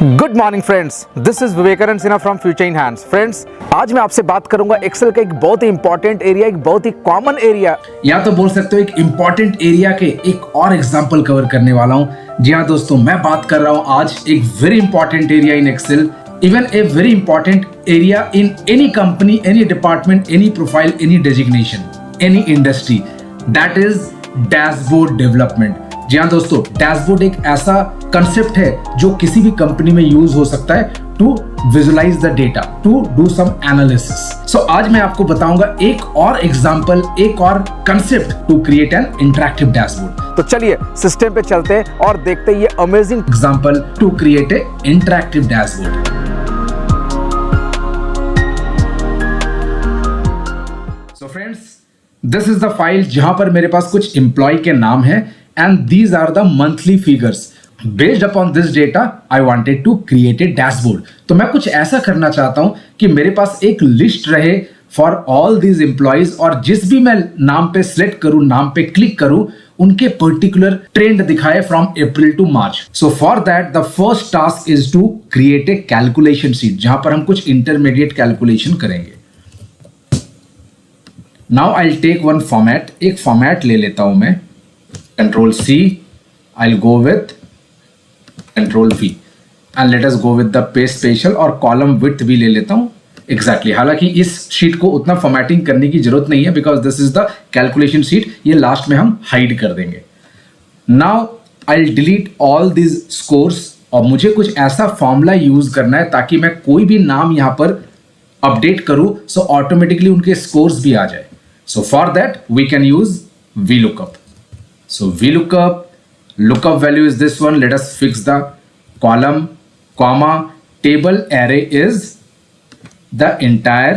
Good morning friends, this is Vivekananda Sinha from future in hands. Friends, आज मैं आपसे बात करूंगा एक्सेल का एक बहुत ही इंपॉर्टेंट एरिया, एक बहुत ही कॉमन एरिया, या तो बोल सकते हो एक इंपॉर्टेंट एरिया के एक और एग्जांपल कवर करने वाला हूं। जी हाँ दोस्तों, मैं बात कर रहा हूं आज एक very important area in Excel, even a very important area in any company, any department, any profile, any designation, any industry, that is dashboard development. जी हाँ दोस्तों, डैशबोर्ड एक ऐसा कंसेप्ट है जो किसी भी कंपनी में यूज हो सकता है to visualize the data, to do some analysis. So आज मैं आपको बताऊंगा एक और एग्जांपल, एक और concept to create an interactive dashboard. तो चलिए सिस्टम पे चलते हैं और देखते हैं ये amazing example to create a interactive dashboard. So friends, this is the file जहां पर मेरे पास कुछ एम्प्लॉय के नाम है and these are the monthly figures. Based upon this data, I wanted to create a dashboard. तो मैं कुछ ऐसा करना चाहता हूं कि मेरे पास एक लिस्ट रहे for all these employees, और जिस भी मैं नाम पे सिलेक्ट करूं, नाम पे क्लिक करूं, उनके पर्टिकुलर ट्रेंड दिखाए from April to March. So for that the first task is to create a calculation sheet, जहां पर हम कुछ इंटरमीडिएट कैलकुलेशन करेंगे। Now I will take one format, एक फॉर्मेट ले लेता हूं मैं, Control C, I'll go with Control V and let us go with the page special, और column width भी ले लेता हूं exactly। हालांकि इस शीट को उतना फॉर्मेटिंग करने की जरूरत नहीं है because this is the calculation sheet, ये लास्ट में हम हाइड कर देंगे। Now I'll delete all these scores, और मुझे कुछ ऐसा फॉर्मूला यूज करना है ताकि मैं कोई भी नाम यहां पर अपडेट करूं सो ऑटोमेटिकली उनके स्कोर्स भी आ जाए। So for that we can use VLOOKUP। So VLOOKUP, lookup value is this one. Let us fix the column, comma, table array is the entire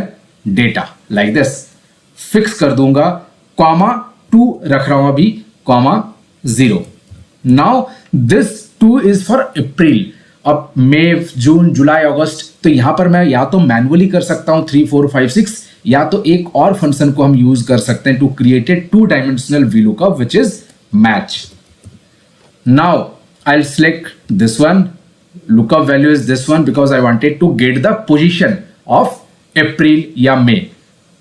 data like this. Fix कर दूंगा, comma 2 रख रहा हूं अभी, comma 0. Now this 2 is for April. अब मई, जून, जुलाई, अगस्त, तो यहां पर मैं या तो मैनुअली कर सकता हूं 3, 4, 5, 6, या तो एक और फंक्शन को हम यूज कर सकते हैं to create a 2-dimensional VLOOKUP which is match. Now I'll select this one, lookup value is this one because I wanted to get the position of April या May,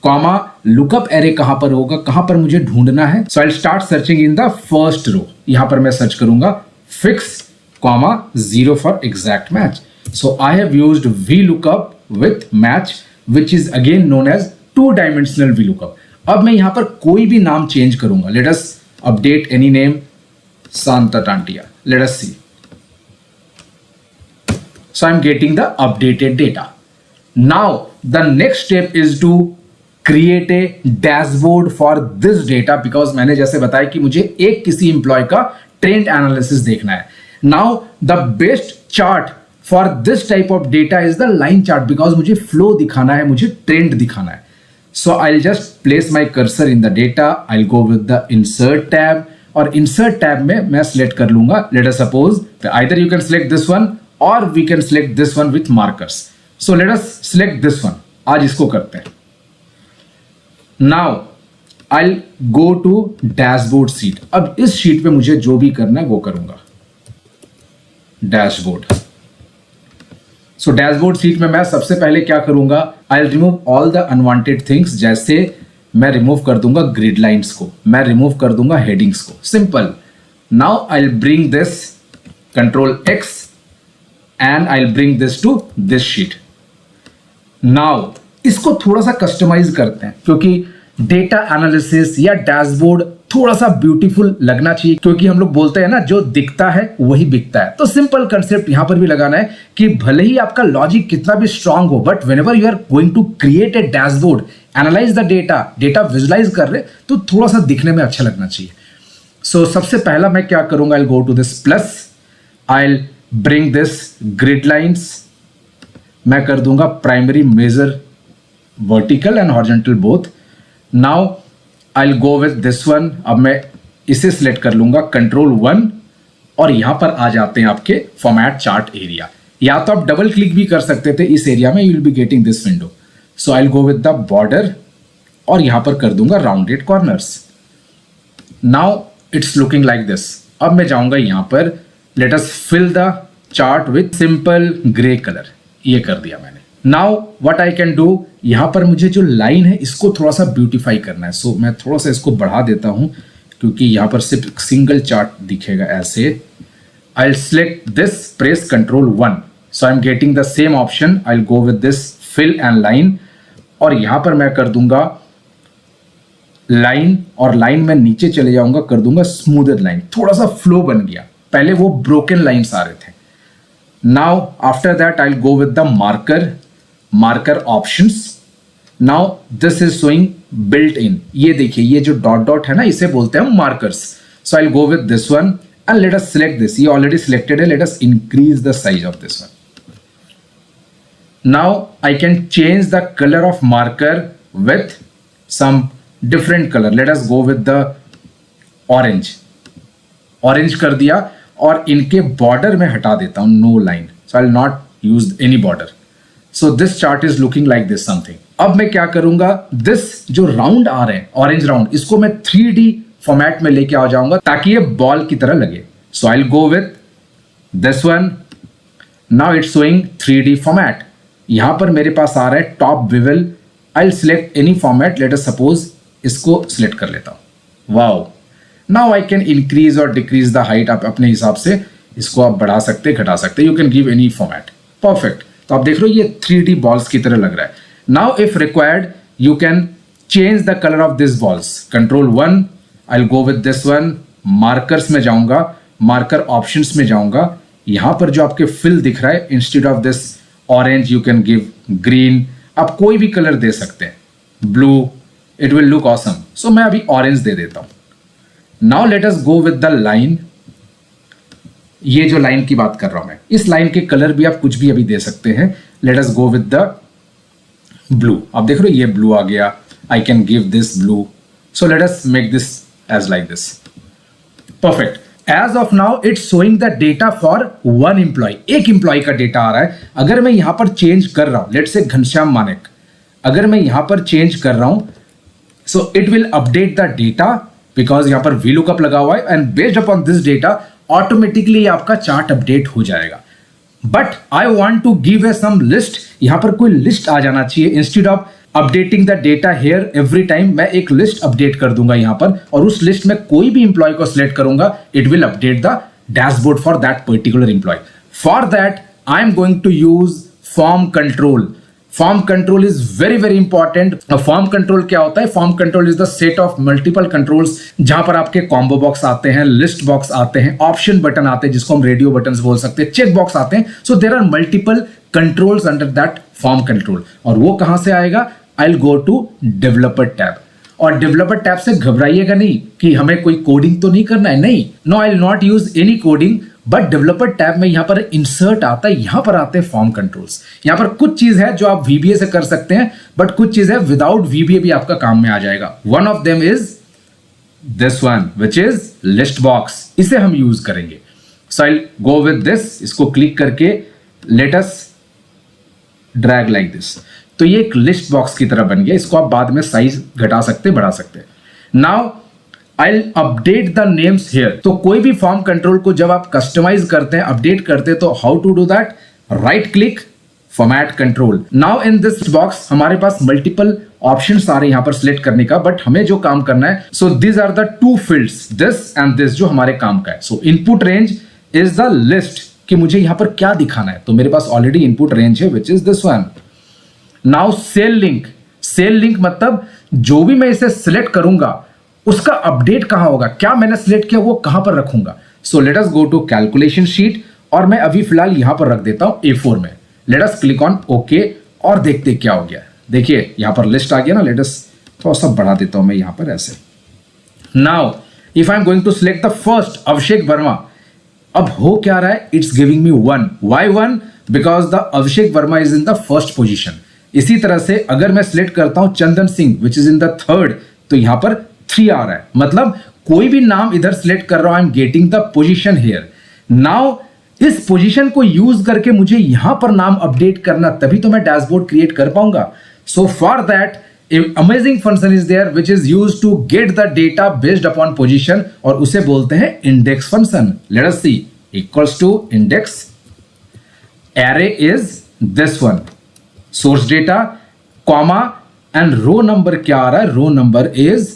comma lookup array कहां पर होगा, कहां पर मुझे ढूंढना है। So I'll start searching in the first row, यहां पर मैं सर्च करूंगा fix, comma 0 for exact match. So I have used VLOOKUP with match which is again known as 2-dimensional VLOOKUP. अब मैं यहां पर कोई भी नाम चेंज करूंगा, let us update any name, Santa Tantia. Let us see. So I'm getting the updated data. Now the next step is to create a dashboard for this data because मैंने जैसे बताया कि मुझे एक किसी एम्प्लॉय का trend analysis देखना है। Now the best chart for this type of data is the line chart because मुझे फ्लो दिखाना है, मुझे ट्रेंड दिखाना है। So I'll just place my cursor in the data. I'll go with the insert tab, और insert tab में मैं select कर लूंगा, let us suppose either you can select this one or we can select this one with markers. So let us select this one. आज इसको करते हैं। Now I'll go to dashboard sheet. अब इस शीट पे मुझे जो भी करना है वो करूंगा, डैशबोर्ड। सो डैशबोर्ड सीट में मैं सबसे पहले क्या करूंगा, I will remove all the unwanted things. जैसे मैं रिमूव कर दूंगा ग्रिड लाइंस को, मैं रिमूव कर दूंगा हेडिंग्स को, simple. Now I will bring this control X and I will bring this to this sheet. नाउ इसको थोड़ा सा कस्टमाइज करते हैं क्योंकि डेटा एनालिसिस या डैशबोर्ड थोड़ा सा ब्यूटीफुल लगना चाहिए, क्योंकि हम लोग बोलते हैं ना, जो दिखता है वही बिकता है। तो सिंपल कंसेप्ट यहां पर भी लगाना है कि भले ही आपका लॉजिक कितना भी स्ट्रांग हो, but whenever you are going to create a dashboard, analyse the data visualise कर रहे, तो थोड़ा सा दिखने में अच्छा लगना चाहिए। सो सबसे पहला मैं क्या करूंगा, I will go to this plus, I will bring this grid lines, मैं कर दूंगा primary major vertical and horizontal both. Now I will go with this one, अब मैं इसे सिलेक्ट कर लूंगा कंट्रोल 1, और यहां पर आ जाते हैं आपके फॉर्मेट चार्ट एरिया। या तो आप डबल क्लिक भी कर सकते थे इस एरिया में, you will be getting this window. So I will go with the border, और यहां पर कर दूंगा rounded corners. Now it's looking like this. अब मैं जाऊंगा यहां पर, let us fill the chart with simple grey colour, ये कर दिया मैंने। Now what I can do, यहां पर मुझे जो लाइन है इसको थोड़ा सा ब्यूटीफाई करना है। सो मैं थोड़ा सा इसको बढ़ा देता हूं क्योंकि यहां पर सिर्फ सिंगल चार्ट दिखेगा ऐसे। I will select this, press Ctrl+1, so I am getting the same option. I will go with this fill and line, और यहां पर मैं कर दूंगा लाइन, और लाइन में नीचे चले जाऊंगा, कर दूंगा स्मूथर लाइन, थोड़ा सा फ्लो बन गया। पहले वो ब्रोकन लाइन्स आ रहे थे। Now after that I will go with the marker options. Now this is showing built in, ये देखिए ये जो डॉट डॉट है ना, इसे बोलते हैं markers. So I will go with this one and let us select this, ये ऑलरेडी सिलेक्टेड है, let us increase the size of this one. Now I can change the color of marker with some different color. Let us go with the orange. Orange कर दिया, और इनके border में हटा देता हूं, no line. So I'll not use any border. So this chart is looking like this something. अब मैं क्या करूंगा, this जो round आ रहे हैं, orange round, इसको मैं 3D format में लेके आ जाऊंगा ताकि ये ball की तरह लगे। So I'll go with this one. Now it's showing 3D format. यहां पर मेरे पास आ रहा है top bevel. I will select any format, let us suppose इसको सिलेक्ट कर लेता हूं। Wow, now I can increase और डिक्रीज द हाइट, आप अपने हिसाब से इसको आप बढ़ा सकते घटा सकते, you can give any format. Perfect, तो आप देख रहे हो ये 3D बॉल्स की तरह लग रहा है। Now if required you can change the colour of this balls. Ctrl+1, I will go with this one, markers में जाऊंगा, मार्कर ऑप्शंस में जाऊंगा, यहां पर जो आपके फिल दिख रहा है, instead of this orange you can give green, आप कोई भी कलर दे सकते हैं, blue, it will look awesome. So मैं अभी ऑरेंज दे देता हूं। Now let us go with the line, ये जो लाइन की बात कर रहा हूं मैं, इस लाइन के कलर भी आप कुछ भी अभी दे सकते हैं। Let us go with the blue, आप देख रहे हो ये ब्लू आ गया, I can give this blue. So let us make this edge like this. Perfect, as of now it's showing the data for one employee, एक employee का data आ रहा है। अगर मैं यहां पर चेंज कर रहा हूं, लेट्स से घनश्याम मानिक, अगर मैं यहां पर चेंज कर रहा हूं, so it will update the data because यहां पर VLOOKUP लगा हुआ है, and based upon this data automatically आपका चार्ट अपडेट हो जाएगा। But I want to give a some list, यहां पर कोई लिस्ट आ जाना चाहिए। Instead of updating the data here every time, मैं एक लिस्ट अपडेट कर दूंगा यहां पर, और उस लिस्ट में कोई भी इंप्लॉय को सिलेक्ट करूंगा, it will update the dashboard for that particular employee. For that I am going to use form control. Form control is very very important. Form control क्या होता है? Form control is the set of multiple controls, जहां पर आपके combo box आते हैं, list box आते हैं, ऑप्शन बटन आते हैं जिसको हम रेडियो बटन बोल सकते हैं, चेक बॉक्स आते हैं। So there are multiple controls under that form control. और वो कहां से आएगा? I will go to developer tab, और डेवलपर टैब से घबराइएगा नहीं कि हमें कोई कोडिंग तो नहीं करना है, नहीं, no, I will not use any coding. But developer tab में यहां पर इंसर्ट आता है, यहां पर आते हैं फॉर्म कंट्रोल्स। यहां पर कुछ चीज है जो आप VBA से कर सकते हैं, बट कुछ चीज है विदाउट VBA भी आपका काम में आ जाएगा। One of them is this one which is list box, इसे हम यूज करेंगे। So I will go with this, इसको क्लिक करके let us drag like this, तो ये एक लिस्ट बॉक्स की तरह बन गया। इसको आप बाद में साइज घटा सकते बढ़ा सकते हैं। Now I will update the names here. तो कोई भी फॉर्म कंट्रोल को जब आप कस्टमाइज करते हैं, अपडेट करते हैं, तो how to do that? Right click, format control. Now in this box हमारे पास मल्टीपल ऑप्शंस आ रहे हैं यहां पर सिलेक्ट करने का, बट हमें जो काम करना है, so this are the two fields, this and this, जो हमारे काम का है। So input range is the list, कि मुझे यहां पर क्या दिखाना है, तो मेरे पास ऑलरेडी इनपुट रेंज है which is this one. Now cell link, cell link मतलब जो भी मैं इसे सिलेक्ट करूंगा उसका अपडेट कहां होगा, क्या मैंने सिलेक्ट किया वो कहां पर रखूंगा। So let us go to calculation sheet, और मैं अभी फिलहाल यहां पर रख देता हूं A4 में। Let us click on okay, और देखते क्या हो गया। देखिए यहां पर लिस्ट आ गया ना। लेट अस थोड़ा सा बढ़ा देता हूं मैं यहां पर ऐसे। Now if I am going to select the first Abhishek Verma, अब हो क्या रहा है? It's giving me 1। Why 1? Because the Abhishek Verma is in the first position. इसी तरह से अगर मैं सिलेक्ट करता हूं Chandan Singh which is in the third, तो यहां पर 3 आ रहा है। मतलब कोई भी नाम इधर सिलेक्ट कर रहा हूं, आई am getting the position here. Now इस पोजीशन को यूज करके मुझे यहां पर नाम अपडेट करना, तभी तो मैं डैशबोर्ड क्रिएट कर पाऊंगा। So for that amazing function is there which is used to get the data based upon position, और उसे बोलते हैं index function. Let us see, equals to index array is this one, source data, comma, and row number क्या आ रहा है? row number is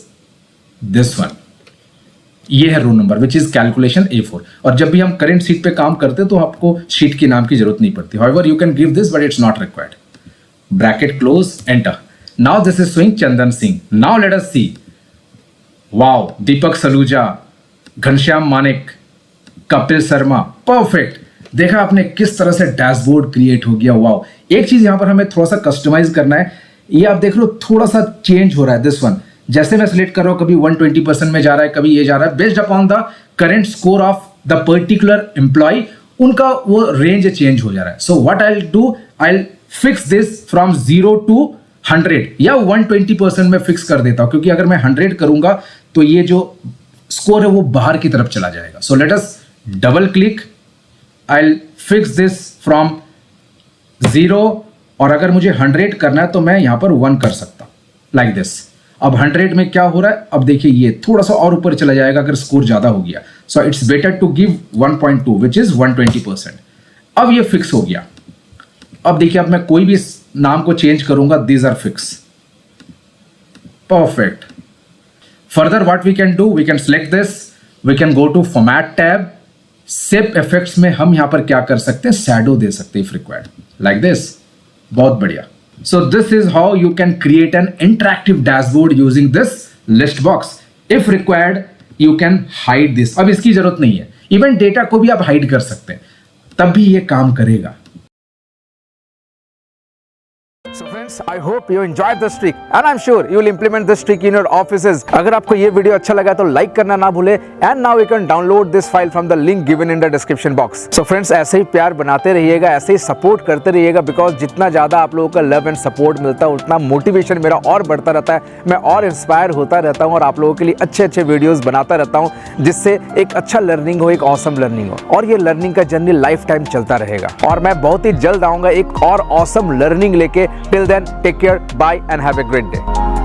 this one. ये है row number which is calculation A4. और जब भी हम करंट शीट पे काम करते हैं तो आपको शीट के नाम की जरूरत नहीं पड़ती. However, you can give this, but it's not required. Bracket close, enter. Now this is showing Chandan Singh. Now let us see. Wow, Deepak Saluja, Ghanshyam Manik, Kapil Sharma, perfect. देखा आपने किस तरह से डैशबोर्ड क्रिएट हो गया. वाओ. एक चीज यहां पर हमें थोड़ा सा कस्टमाइज करना है. ये आप देख लो थोड़ा सा चेंज हो रहा है. दिस वन जैसे मैं सिलेक्ट कर रहा हूं, कभी 120% में जा रहा है, कभी ये जा रहा है. Based upon the current score of the particular employee, उनका वो रेंज चेंज हो जा रहा है. So what I will do, I will fix this from 0 to 100 या 120% में फिक्स कर देता हूं, क्योंकि अगर मैं 100 करूंगा तो ये जो स्कोर है वो बाहर की तरफ चला जाएगा. सो let us double click, I will fix this from 0, और अगर मुझे 100 करना है तो मैं यहां पर 1 कर सकता हूं, लाइक दिस. अब 100 में क्या हो रहा है, अब देखिए ये थोड़ा सा और ऊपर चला जाएगा अगर स्कोर ज्यादा हो गया. So it's better to give 1.2 which is 120%. अब ये फिक्स हो गया. अब देखिए अब मैं कोई भी नाम को चेंज करूंगा, these are fix. Perfect. Further what we can do, we can select this, we can go to format tab. Shape effects में हम यहां पर क्या कर सकते हैं, शैडो दे सकते हैं इफ रिक्वायर्ड, लाइक दिस. बहुत बढ़िया. So this is how you can create an interactive dashboard using this list box. If required, you can hide this. अब इसकी जरूरत नहीं है. इवन डेटा को भी आप हाइड कर सकते हैं, तब भी ये काम करेगा. So friends, I hope you enjoyed this trick and I'm sure you will implement this trick in your offices. अगर आपको ये वीडियो अच्छा लगा तो लाइक करना ना भूले. And now you can download this file from the link given in the description box. So friends, ऐसे ही प्यार बनाते रहिएगा, ऐसे ही सपोर्ट करते रहिएगा, बिकॉज जितना ज़्यादा आप लोगों का लव एंड सपोर्ट मिलता है उतना मोटिवेशन मेरा और बढ़ता रहता है. मैं और इंस्पायर होता रहता हूँ और आप लोगों के लिए अच्छे अच्छे वीडियोज़ बनाता रहता हूँ, जिससे एक अच्छा लर्निंग हो, एक ऑसम लर्निंग हो. और ये लर्निंग का जर्नी लाइफ टाइम चलता रहेगा. और मैं बहुत ही जल्द आऊँगा एक और ऑसम लर्निंग लेके. Till then, take care, bye and have a great day.